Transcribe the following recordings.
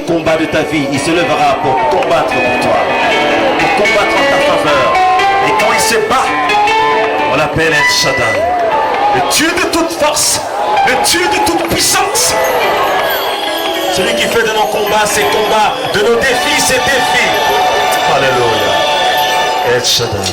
combat de ta vie, il se lèvera pour combattre pour toi, pour combattre en ta faveur. Et quand il se bat, on l'appelle El Shaddai, le Dieu de toute force, le Dieu de toute puissance. Celui qui fait de nos combats ses combats, de nos défis ses défis. Alléluia. El Shaddai.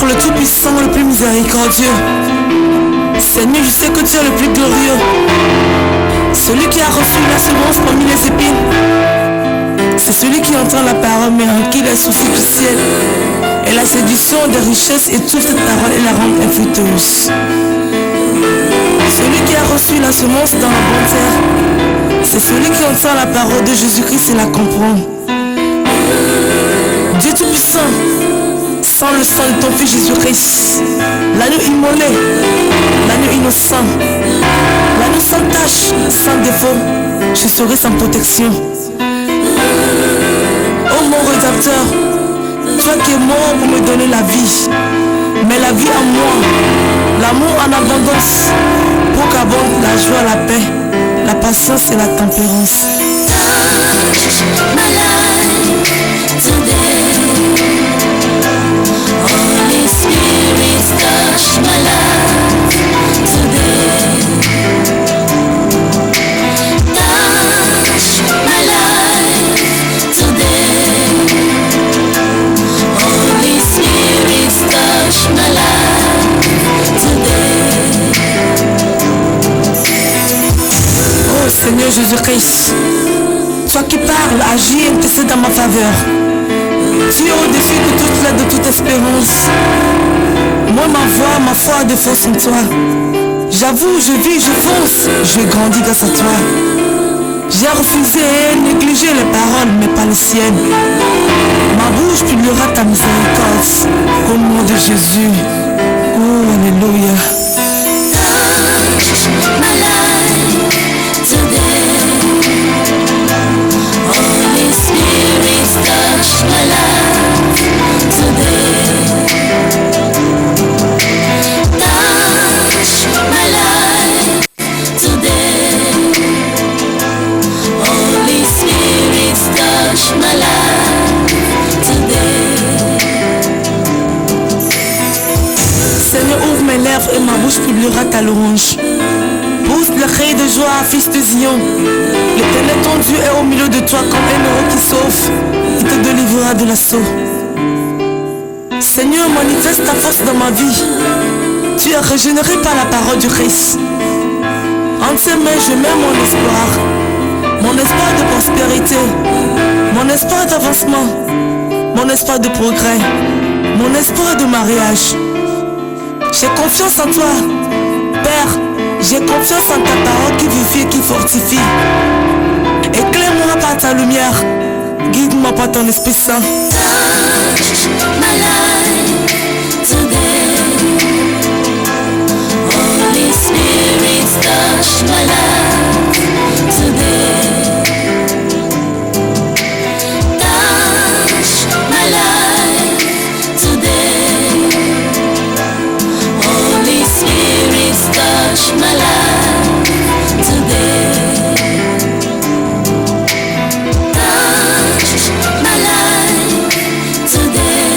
Le Tout-Puissant, le plus miséricordieux. Seigneur, je sais que tu es le plus glorieux. Celui qui a reçu la semence parmi les épines. C'est celui qui entend la parole, mais en qui les soucis du ciel. Et la séduction des richesses étouffe cette parole et la rend infructueuse. Celui qui a reçu la semence dans la bonne terre, c'est celui qui entend la parole de Jésus-Christ et la comprend. Dieu Tout-Puissant, sans le sang de ton fils Jésus-Christ, l'agneau immolé, l'agneau innocent, l'agneau sans tache, sans défaut, je serai sans protection. Oh mon rédacteur, toi qui es mort pour me donner la vie, mais la vie en moi, l'amour en abondance, pour qu'abonde la joie, la paix, la patience et la tempérance. Holy Spirit, touch my life today. Touch my life today. Holy Spirit, touch my life today. Oh Seigneur Jésus-Christ, toi qui parles, agis et intercède dans ma faveur. Tu es au-dessus de toute l'aide, de toute espérance. Moi, ma voix, ma foi de force en toi. J'avoue, je vis, je fonce. Je grandis grâce à toi. J'ai refusé et négligé les paroles, mais pas les siennes. Ma bouche publiera ta miséricorde. Au nom de Jésus. Oh, alléluia. Touch my life today. Holy Spirit, touch my life today. Touch my life today. Holy Spirit, touch my life today. Seigneur, ouvre mes lèvres et ma bouche publiera ta louange. Pousse le cri de joie, fils de Zion. L'Éternel ton Dieu est au milieu de toi comme un héros qui sauve. Il te délivrera de l'assaut. Seigneur, manifeste ta force dans ma vie. Tu es régénéré par la parole du Christ. En tes mains, je mets mon espoir. Mon espoir de prospérité. Mon espoir d'avancement. Mon espoir de progrès. Mon espoir de mariage. J'ai confiance en toi, Père. J'ai confiance en ta parole qui vivifie et qui fortifie. Éclaire-moi par ta lumière. Guide-moi par ton Esprit Saint. Touch my life today. Holy Spirit, touch my life today. Touch my life today. Holy Spirit, touch my life today. Touch my life today.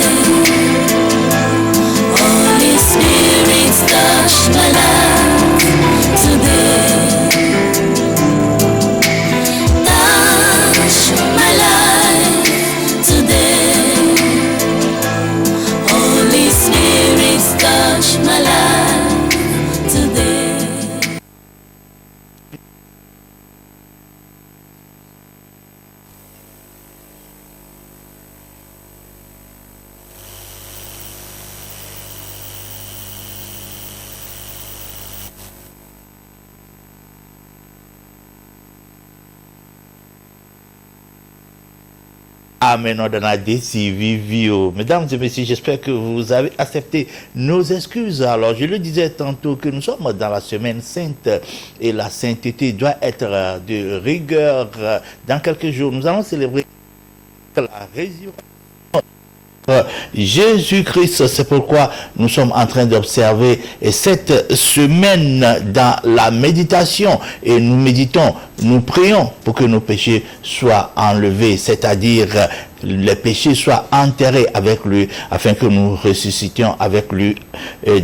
Amen. Dans la décivivio. Mesdames et messieurs, j'espère que vous avez accepté nos excuses. Alors, je le disais tantôt que nous sommes dans la semaine sainte et la sainteté doit être de rigueur. Dans quelques jours, nous allons célébrer la résurrection. Jésus-Christ, c'est pourquoi nous sommes en train d'observer cette semaine dans la méditation et nous méditons, nous prions pour que nos péchés soient enlevés, c'est-à-dire les péchés soient enterrés avec lui afin que nous ressuscitions avec lui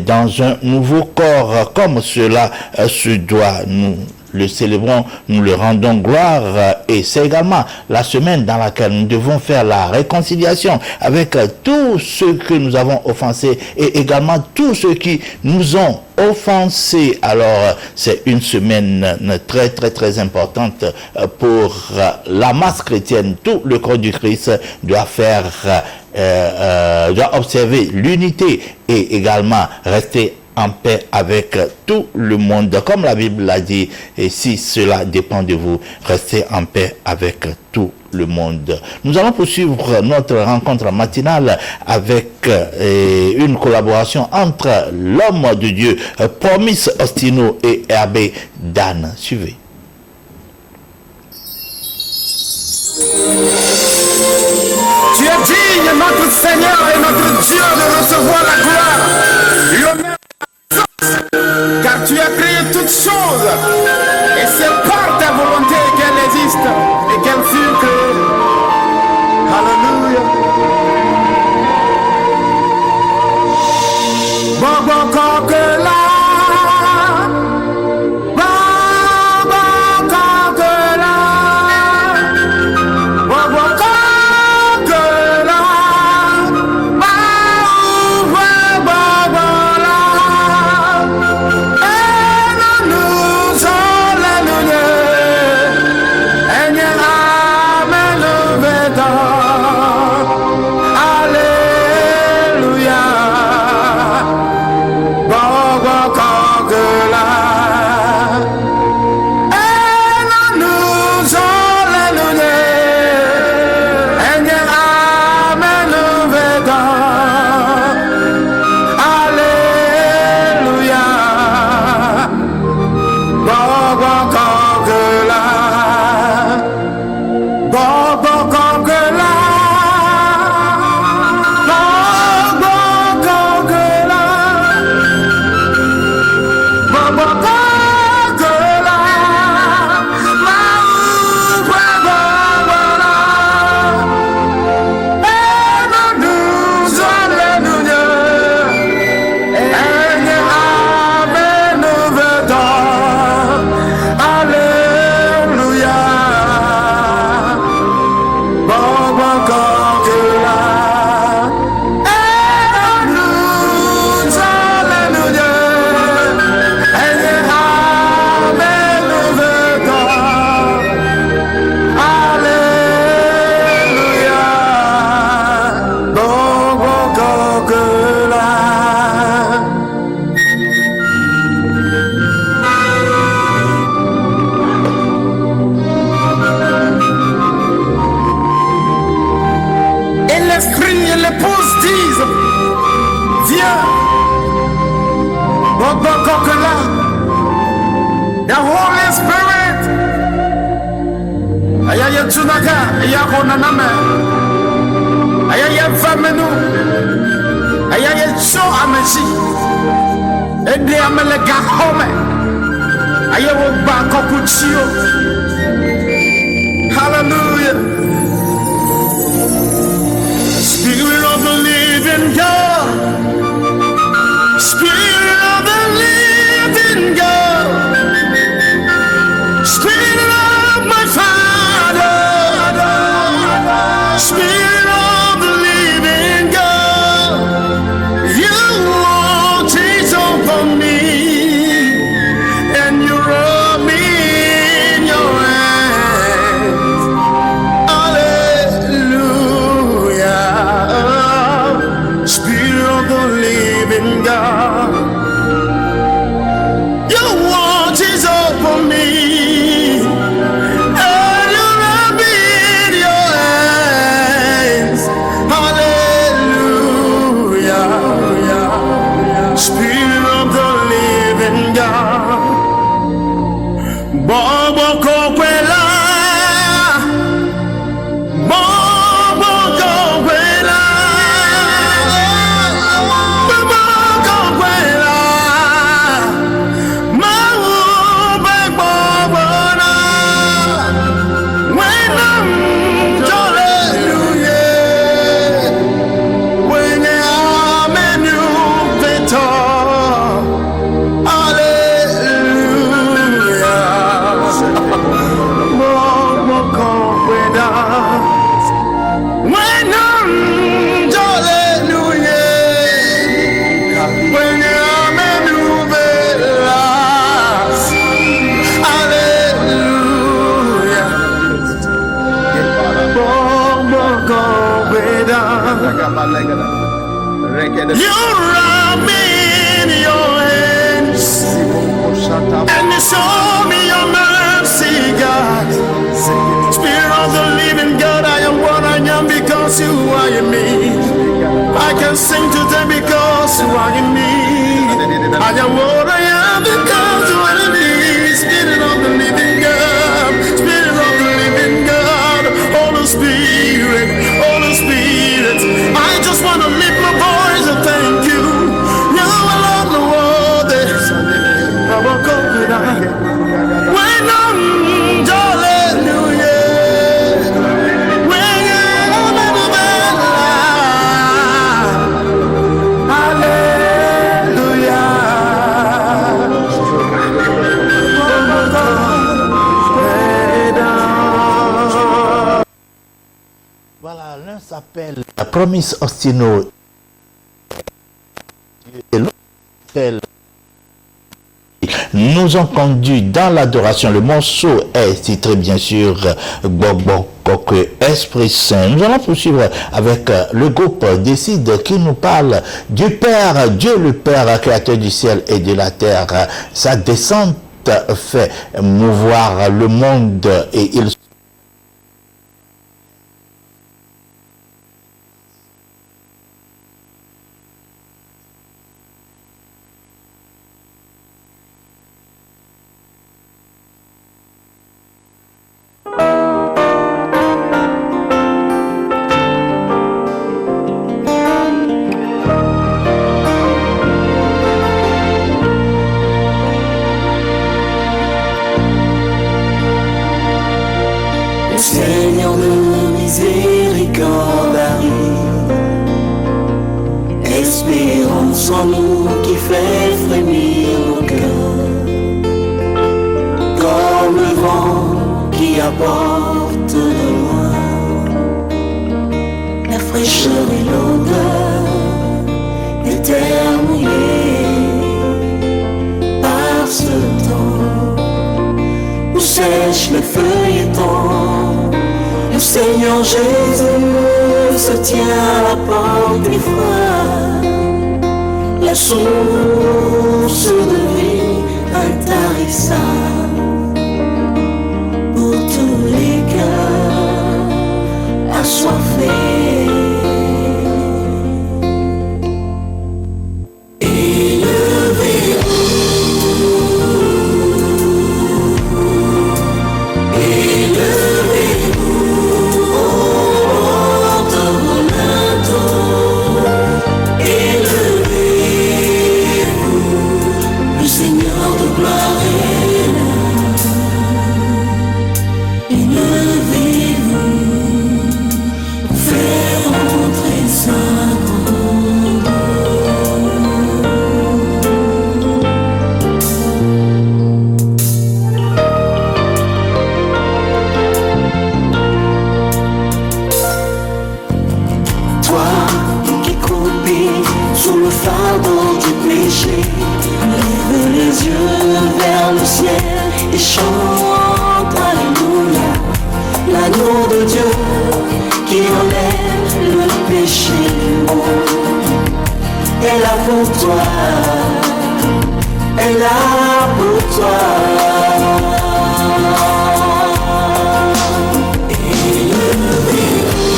dans un nouveau corps comme cela se doit. Nous le célébrons, nous le rendons gloire et c'est également la semaine dans laquelle nous devons faire la réconciliation avec tous ceux que nous avons offensés et également tous ceux qui nous ont offensés. Alors c'est une semaine très très très importante pour la masse chrétienne. Tout le corps du Christ doit faire doit observer l'unité et également rester en paix avec tout le monde. Comme la Bible l'a dit, et si cela dépend de vous, restez en paix avec tout le monde. Nous allons poursuivre notre rencontre matinale avec une collaboration entre l'homme de Dieu, Promise Ostino et Herbé Dan. Suivez. Tu es digne, notre Seigneur et notre Dieu, de recevoir la gloire, l'honneur, car tu as créé toutes choses et c'est par ta volonté qu'elles existent et qu'elles furent créées. Alléluia. Bon coquelin. Hallelujah. Spirit of the living God. Spirit of the living God. Spirit of my Father. Spirit of the living God. You watch over me and you rub me in your hands. Hallelujah. Spirit You wrap me in your hands and you show me your mercy, God. Spirit of the living God, I am what I am because you are in me. I can sing to them because you are in me. I am what I am because you are in me. Spirit of the living God, Spirit of the living God, Holy Spirit, Holy Spirit. I just want to lift my voice and thank you. You alone know all this. I won't go without. When I'm hallelujah. When I'm hallelujah. Voilà, l'un s'appelle la Promise Ostino et l'autre s'appelle Nous ont conduit dans l'adoration. Le morceau est titré bien sûr Gbogbo Koke Esprit Saint. Nous allons poursuivre avec le groupe Décide qui nous parle du Père, Dieu le Père, créateur du ciel et de la terre. Sa descente fait mouvoir le monde et il Seigneur de miséricorde arrive, espérance en nous qui fait frémir nos cœurs, comme le vent qui apporte de loin la fraîcheur et l'odeur des terres mouillées par ce temps où sèchent les feuilletons. Le Seigneur Jésus se tient à la porte des froids, la source de vie intarissable pour tous les cœurs assoiffés.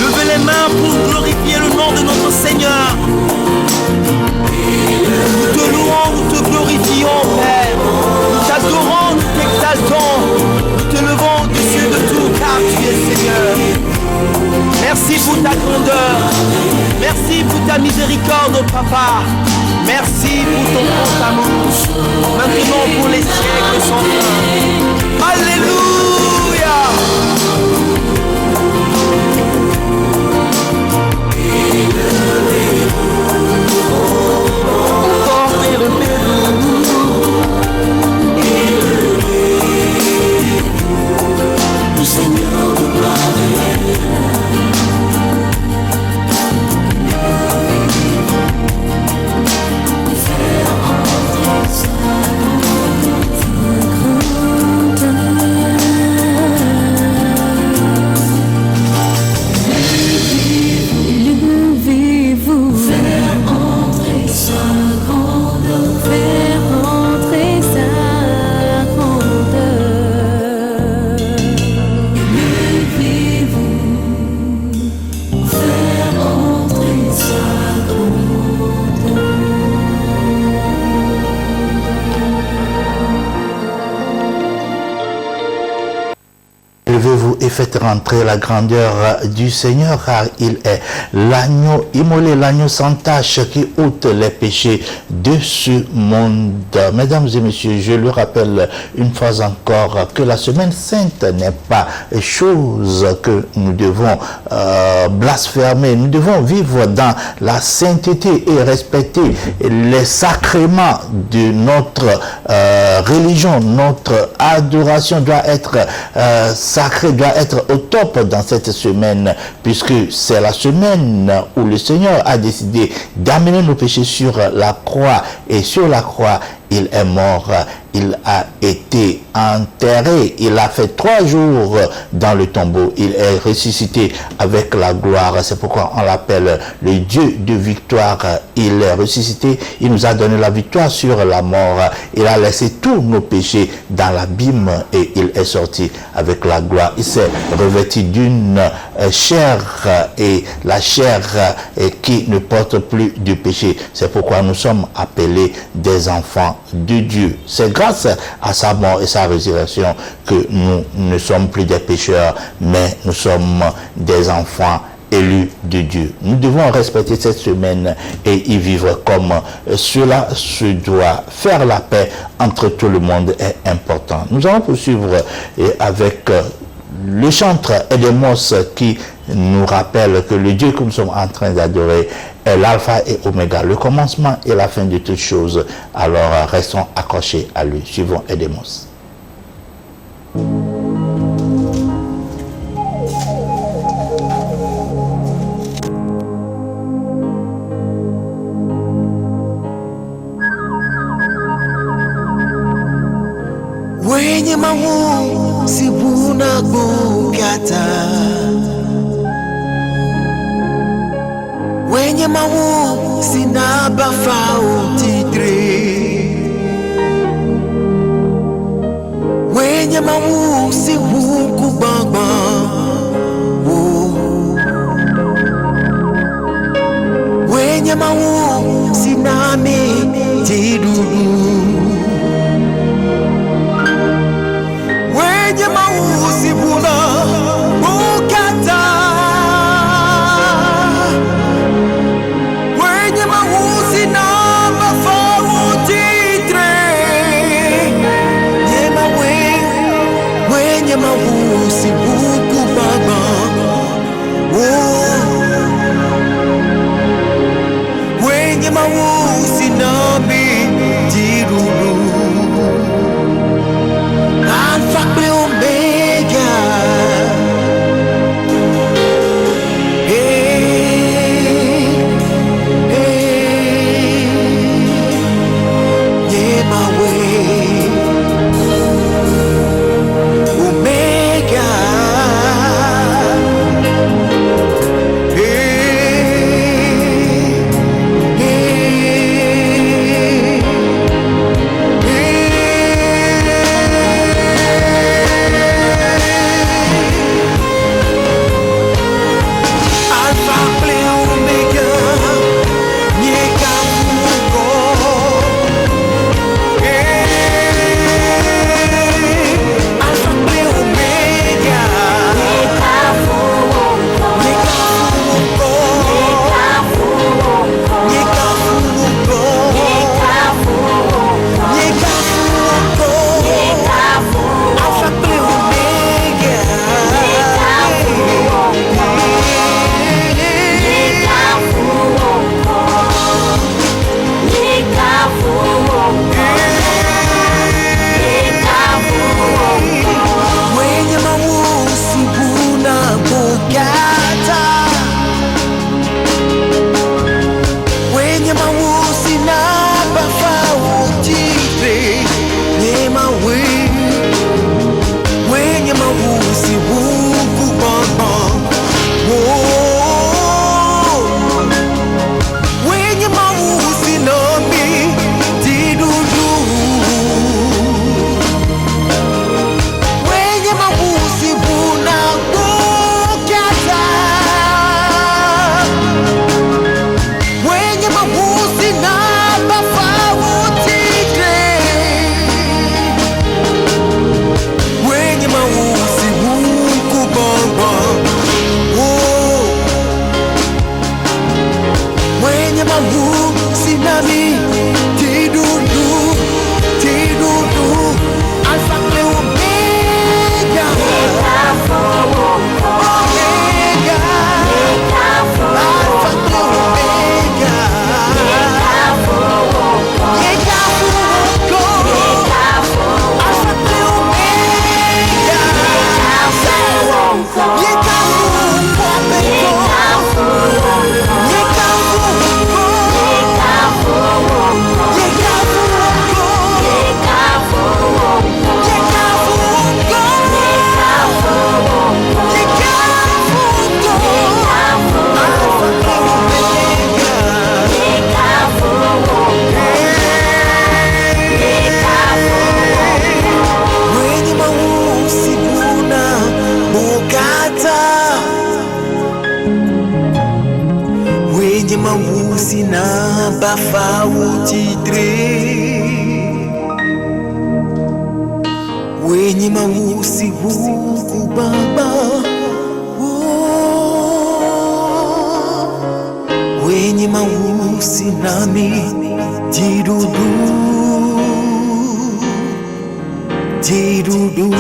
Levez les mains pour glorifier le nom de notre Seigneur. Nous te louons, nous te glorifions, Père. Nous t'adorons, nous t'exaltons. Nous te levons au-dessus de tout, car tu es Seigneur. Merci pour ta grandeur. Merci pour ta miséricorde, oh Papa. Merci pour ton grand amour. Maintenant pour les siècles sans fin. Alléluia. Le Seigneur de gloire faire entrer levez-vous et faites rentrer la grandeur du Seigneur, car il est l'agneau immolé, l'agneau sans tache qui ôte les péchés de ce monde. Mesdames et messieurs, je le rappelle une fois encore que la semaine sainte n'est pas chose que nous devons blasphémer. Nous devons vivre dans la sainteté et respecter les sacrements de notre religion. Notre adoration doit être sacrée, doit être au top dans cette semaine, puisque c'est la semaine où le Seigneur a décidé d'amener nos péchés sur la croix, et sur la croix il est mort, il a été enterré, il a fait 3 jours dans le tombeau, il est ressuscité avec la gloire. C'est pourquoi on l'appelle le Dieu de victoire. Il est ressuscité, il nous a donné la victoire sur la mort, il a laissé tous nos péchés dans l'abîme et il est sorti avec la gloire. Il s'est revêtu d'une chair, et la chair qui ne porte plus de péché. C'est pourquoi nous sommes appelés des enfants de Dieu. C'est grâce à sa mort et sa résurrection que nous ne sommes plus des pécheurs, mais nous sommes des enfants élus de Dieu. Nous devons respecter cette semaine et y vivre comme cela se doit. Faire la paix entre tout le monde est important. Nous allons poursuivre avec le chantre Edemos qui nous rappelle que le Dieu que nous sommes en train d'adorer est l'alpha et oméga, le commencement et la fin de toutes choses. Alors restons accrochés à lui. Suivons Edemos. Wenye mawu sibuna gukata, wenye mawu sinaba titre, wenye mawu si wuku baba, wenye mawu sinami tidudu. Wenye mausi buna bukata, wenye mausi na titre, wenye mausi buku baba, wenye mausi nami bafa utidre wenye mausi huku baba wenye mausi nami jirudu jirudu.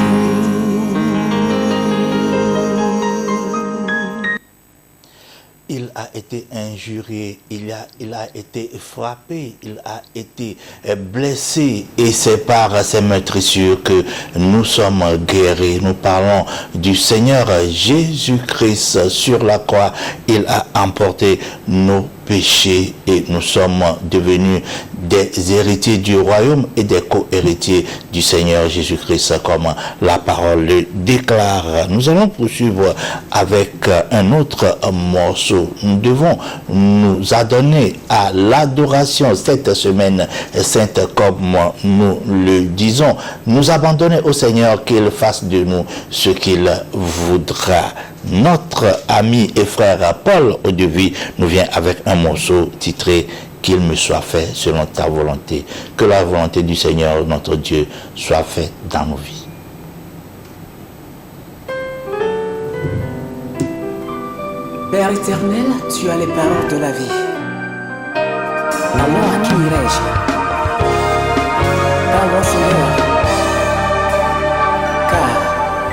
Il a été injurié, il a été frappé, il a été blessé et c'est par ces meurtrissures que nous sommes guéris. Nous parlons du Seigneur Jésus-Christ sur la croix. Il a emporté nos péchés et nous sommes devenus des héritiers du royaume et des co-héritiers du Seigneur Jésus-Christ comme la parole le déclare. Nous allons poursuivre avec un autre morceau. Nous devons nous adonner à l'adoration cette semaine sainte comme nous le disons. Nous abandonner au Seigneur qu'il fasse de nous ce qu'il voudra. Notre ami et frère Paul Audevie nous vient avec un morceau titré « Qu'il me soit fait selon ta volonté ». Que la volonté du Seigneur, notre Dieu, soit faite dans nos vies. Père éternel, tu as les paroles de la vie. Alors à qui irai-je? Parle, Seigneur, car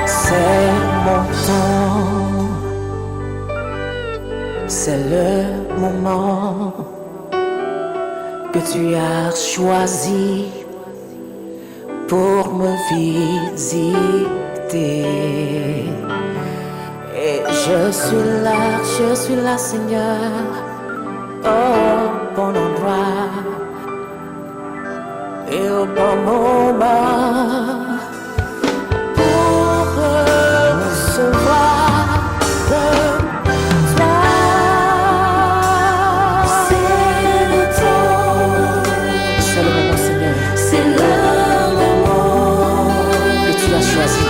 c'est mon temps, c'est le moment que tu as choisi pour me visiter. Et je suis là, Seigneur, au bon endroit et au bon moment pour recevoir de toi. C'est le temps, c'est le moment, Seigneur, c'est le moment que tu as choisi.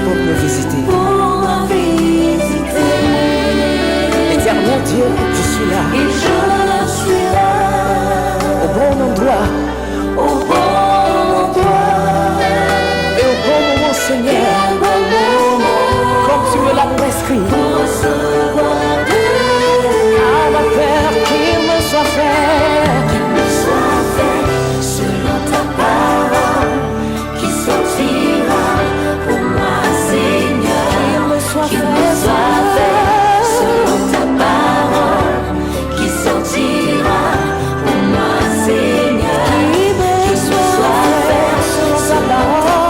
Pour me visiter. Éternel Dieu, je suis là. Et je suis là. Au bon endroit. Au bon endroit. Et au bon moment, Seigneur. Comme tu me l'as prescrit. Pour recevoir à ma Père, qu'il me soit fait. Qu'il me soit fait selon ta parole. Qui sortira pour moi, Seigneur. Qu'il me soit fait selon ta parole. Qui sortira pour moi, Seigneur. Qu'il me soit fait selon ta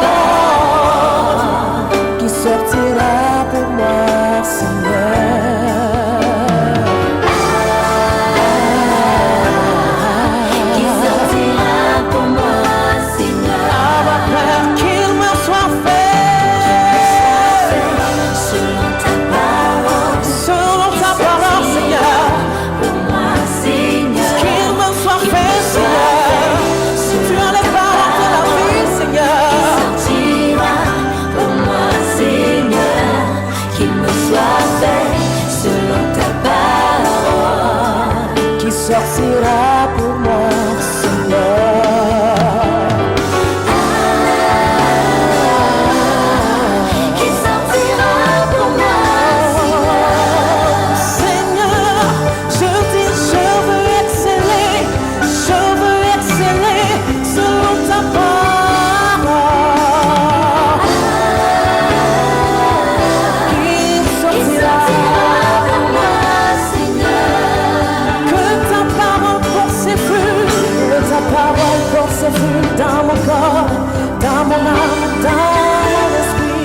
parole. Qui sortira pour moi, Seigneur. Qui sortira pour moi, Seigneur. À ma Père, qu'il me soit fait selon ta parole. Selon ta parole, Seigneur. Pour moi, Seigneur. Qu'il me soit fait, Seigneur. Tu as les paroles de la vie, Seigneur. Qui sortira pour moi, Seigneur. Qu'il me soit fait selon ta parole. Qui sortira pour moi, Seigneur. Qui sortira pour moi, Seigneur. Seigneur, je dis, je veux exceller selon ta parole. Qui sortira pour moi, Seigneur. Que ta parole porte ses fruits, que ta parole porte ses fruits dans mon corps, dans mon âme, dans mon esprit.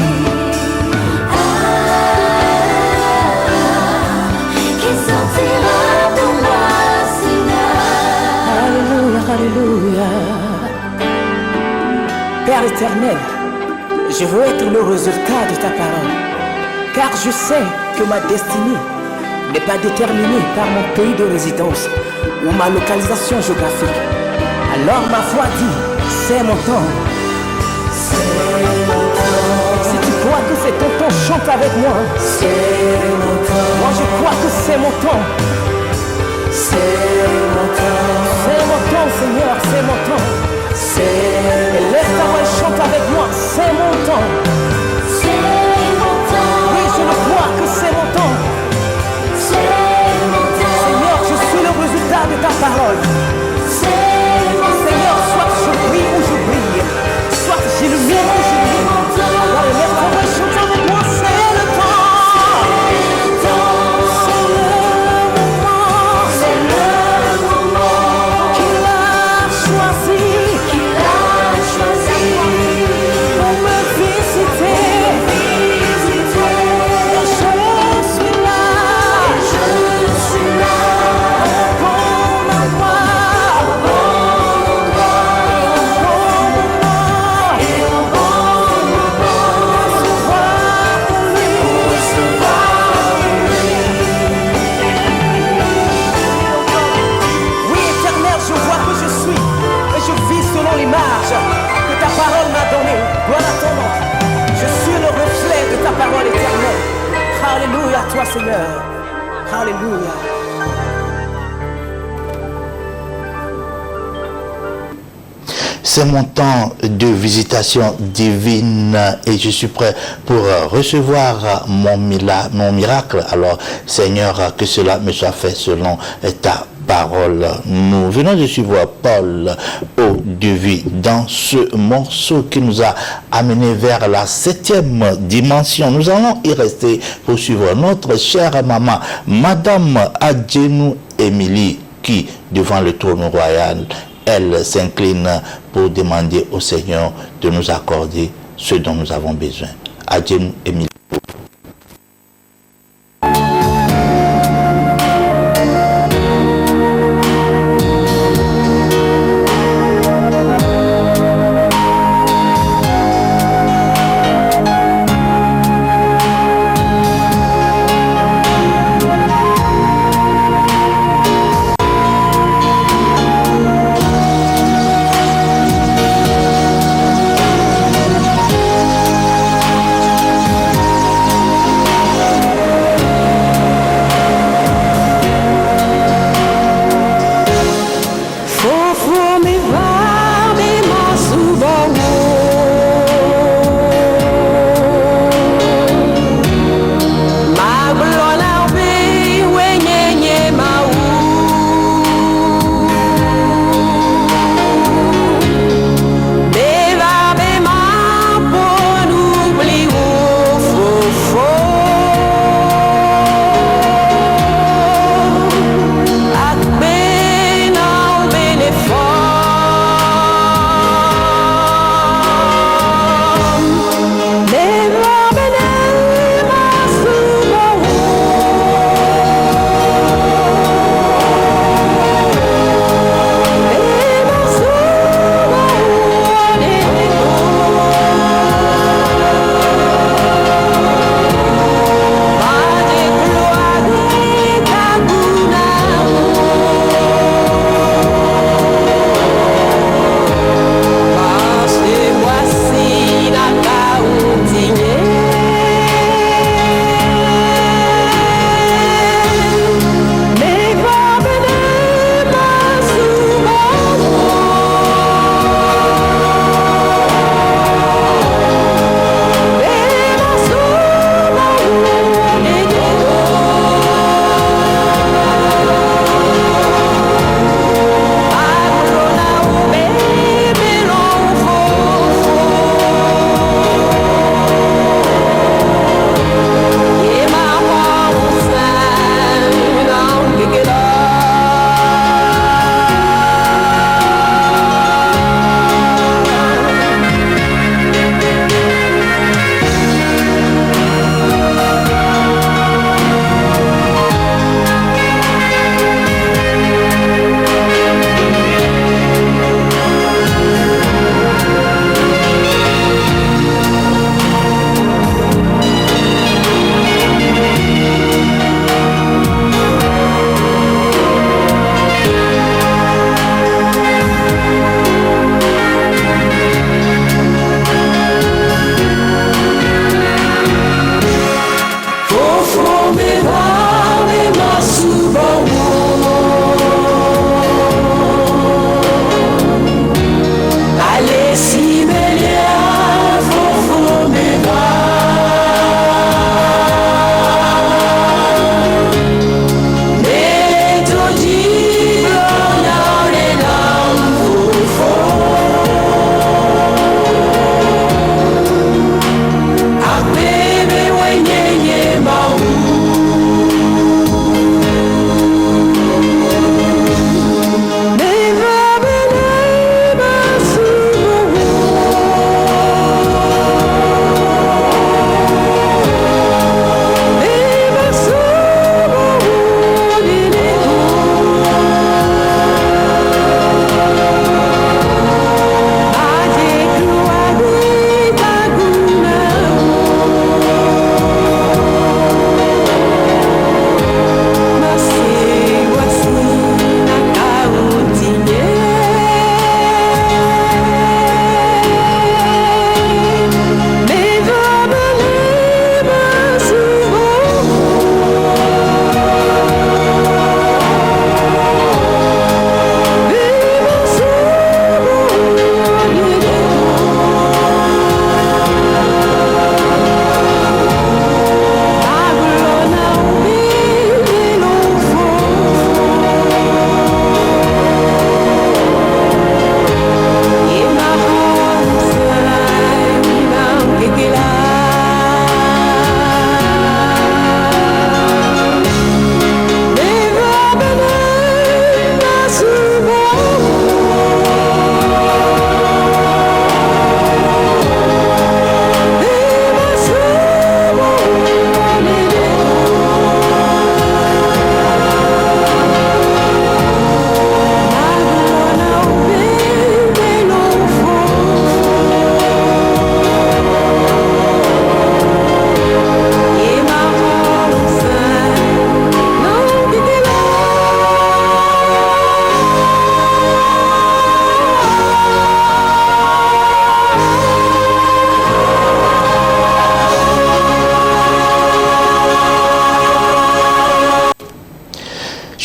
Qui sortira pour moi, Seigneur. Alléluia, alléluia. Père éternel, je veux être le résultat de ta parole, car je sais que ma destinée n'est pas déterminée par mon pays de résidence ou ma localisation géographique. Alors ma foi dit, c'est mon temps. Si tu crois que c'est ton temps, chante avec moi. Moi je crois que c'est mon temps. C'est mon temps, Seigneur, c'est mon temps. Lève ta voix et chante avec moi, c'est mon temps. Oui, je le crois que c'est mon temps. Seigneur, je suis le résultat de ta parole. Seigneur, soit je brille ou je brille, soit j'illumine ou j'illumine. Alors lève ta voix et chante avec moi, c'est le temps. C'est le moment qu'il a choisi pour me visiter. Je suis là, bon endroit, et au bon moment, recevoir de lui. Oui, Éternel, je vois que je suis et je vis selon l'image que ta parole m'a donnée. Gloire à ton nom. Je suis le reflet de ta parole éternelle. Alléluia à toi, Seigneur. Alléluia. C'est mon temps de visitation divine et je suis prêt pour recevoir mon miracle. Alors, Seigneur, que cela me soit fait selon ta parole. Nous venons de suivre Paul au début dans ce morceau qui nous a amené vers la 7e dimension. Nous allons y rester pour suivre notre chère maman, Madame Adjenou Émilie, qui, devant le trône royal, elle s'incline pour demander au Seigneur de nous accorder ce dont nous avons besoin. Adjenou Émilie.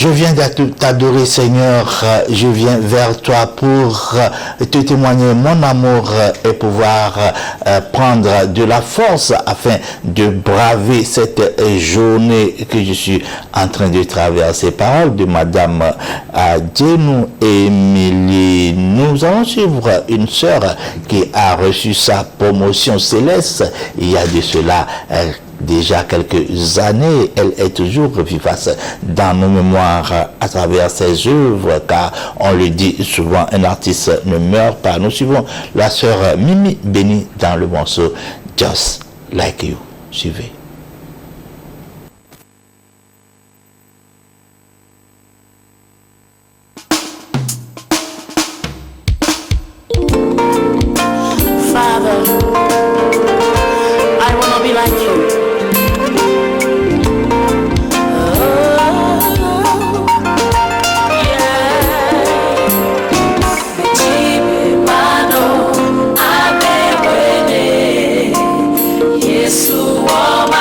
Je viens t'adorer, Seigneur. Je viens vers toi pour te témoigner mon amour et pouvoir prendre de la force afin de braver cette journée que je suis en train de traverser. Paroles de Madame Adjenou Émilie. Nous allons suivre une sœur qui a reçu sa promotion céleste il y a de cela déjà quelques années. Elle est toujours vivace dans nos mémoires à travers ses œuvres, car on le dit souvent, un artiste ne meurt pas. Nous suivons la sœur Mimi Béni dans le morceau Just Like You. Suivez. Yesu wa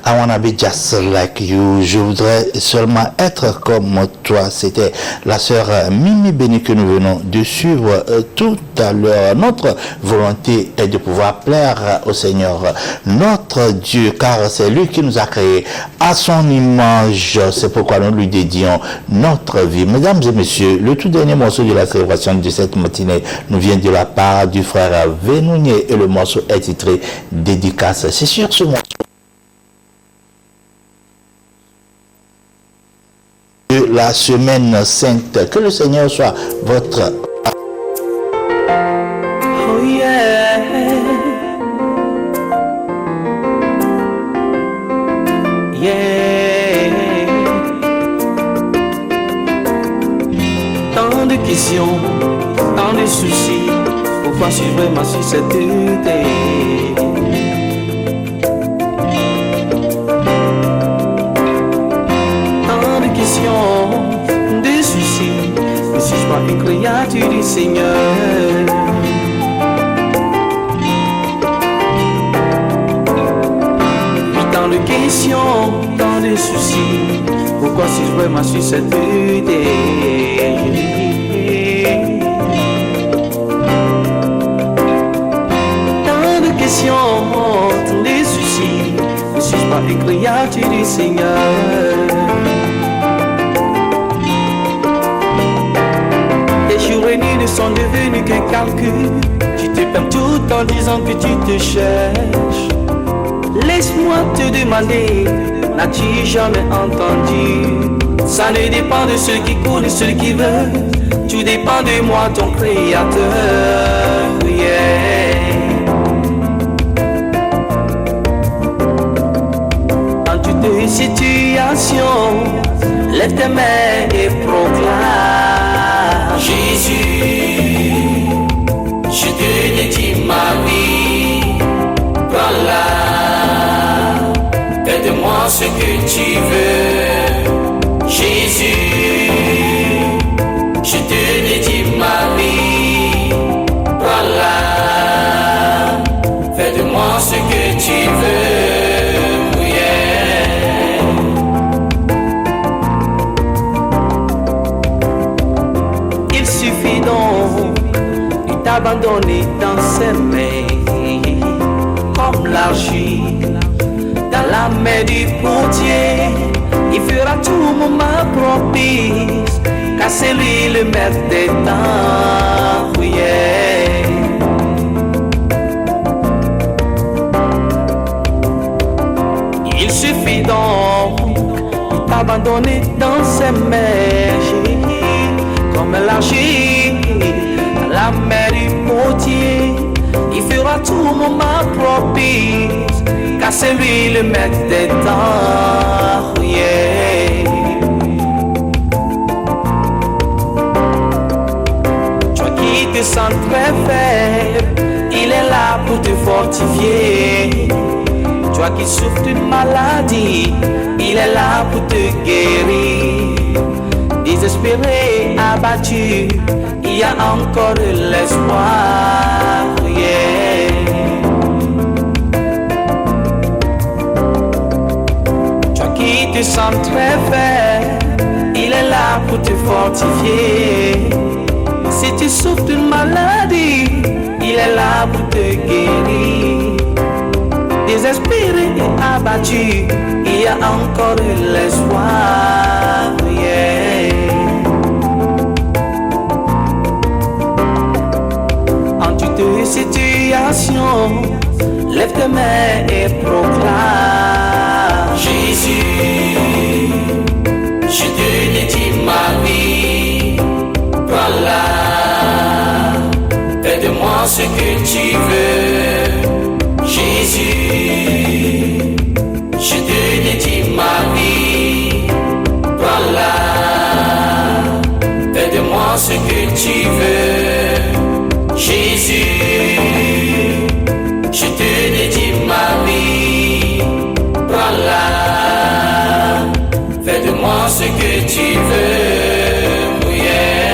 I wanna be just like you. Je voudrais seulement être comme toi. C'était la sœur Mimi Béni que nous venons de suivre tout à l'heure. Notre volonté est de pouvoir plaire au Seigneur, notre Dieu, car c'est lui qui nous a créés à son image. C'est pourquoi nous lui dédions notre vie. Mesdames et messieurs, le tout dernier morceau de la célébration de cette matinée nous vient de la part du frère Vénounier et le morceau est titré Dédicace. C'est sur ce morceau de la semaine sainte. Que le Seigneur soit votre... Oh yeah. Yeah. Tant de questions, tant de soucis, pourquoi suivre ma suscétude? Tant de questions, de soucis, ne suis-je pas une créature du Seigneur? Tant de questions, tant de soucis, pourquoi suis-je vraiment sur cette idée? Tant de questions, tant de soucis, ne suis-je pas une créature du Seigneur? Tes jours et nuits ne sont devenus qu'un calcul. Tu te perds tout en disant que tu te cherches. Laisse-moi te demander, n'as-tu jamais entendu? Ça ne dépend de ceux qui courent, de ceux qui veulent. Tout dépend de moi, ton créateur. Yeah. Dans toute situation, lève tes mains et proclame: Jésus, je te dédie ma vie. Voilà. Fais-de-moi ce que tu veux, Jésus. Je te dédie ma vie. Voilà. Fais-de-moi ce que tu veux. Yeah. Il suffit donc de t'abandonner dans ses mains, comme l'argile dans la main du potier. Il fera tout moment propice, car c'est lui le maître des temps. Yeah. Il suffit donc de t'abandonner dans ses mains, comme l'argile dans la main du potier. Il fera tout moment propice, car c'est lui le maître des temps. Yeah. Toi qui te sens très faible, il est là pour te fortifier. Toi qui souffres d'une maladie, il est là pour te guérir. Désespéré, abattu, il y a encore de l'espoir. Yeah. Toi qui te sens très faible, il est là pour te fortifier. Si tu souffres d'une maladie, il est là pour te guérir. Désespéré et abattu, il y a encore de l'espoir. Yeah. En toute situation, lève tes mains et proclame: Jésus, je te dédie ma vie. Voilà, fais de moi ce que tu veux, Jésus. Je te dédie ma vie. Voilà, fais de moi ce que tu veux, Jésus. Je te dédie ma vie. Voilà, fais de moi ce que tu veux. Yeah.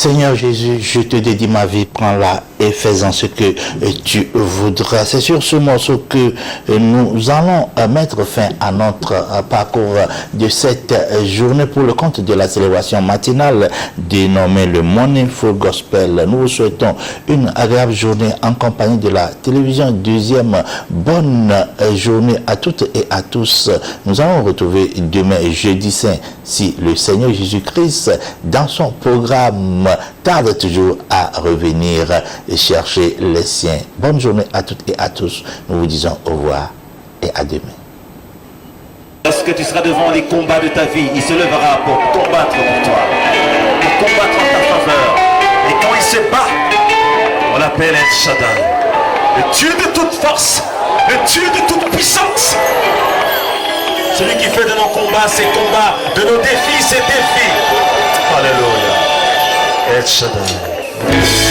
Seigneur Jésus, je te dédie ma vie, prends-la et fais-en ce que tu voudras. C'est sur ce morceau que nous allons mettre fin à notre parcours de cette journée pour le compte de la célébration matinale dénommée le Morning Full Gospel. Nous vous souhaitons une agréable journée en compagnie de la télévision. Deuxième bonne journée à toutes et à tous. Nous allons retrouver demain jeudi saint si le Seigneur Jésus-Christ dans son programme tarde toujours à revenir et chercher les siens. Bonne journée à toutes et à tous. Nous vous disons au revoir et à demain. Lorsque tu seras devant les combats de ta vie, il se lèvera pour combattre pour toi, pour combattre en ta faveur. Et quand il se bat, on l'appelle El Shaddai, le Dieu de toute force, le Dieu de toute puissance. Celui qui fait de nos combats ses combats, de nos défis ses défis. Alléluia. El Shaddai.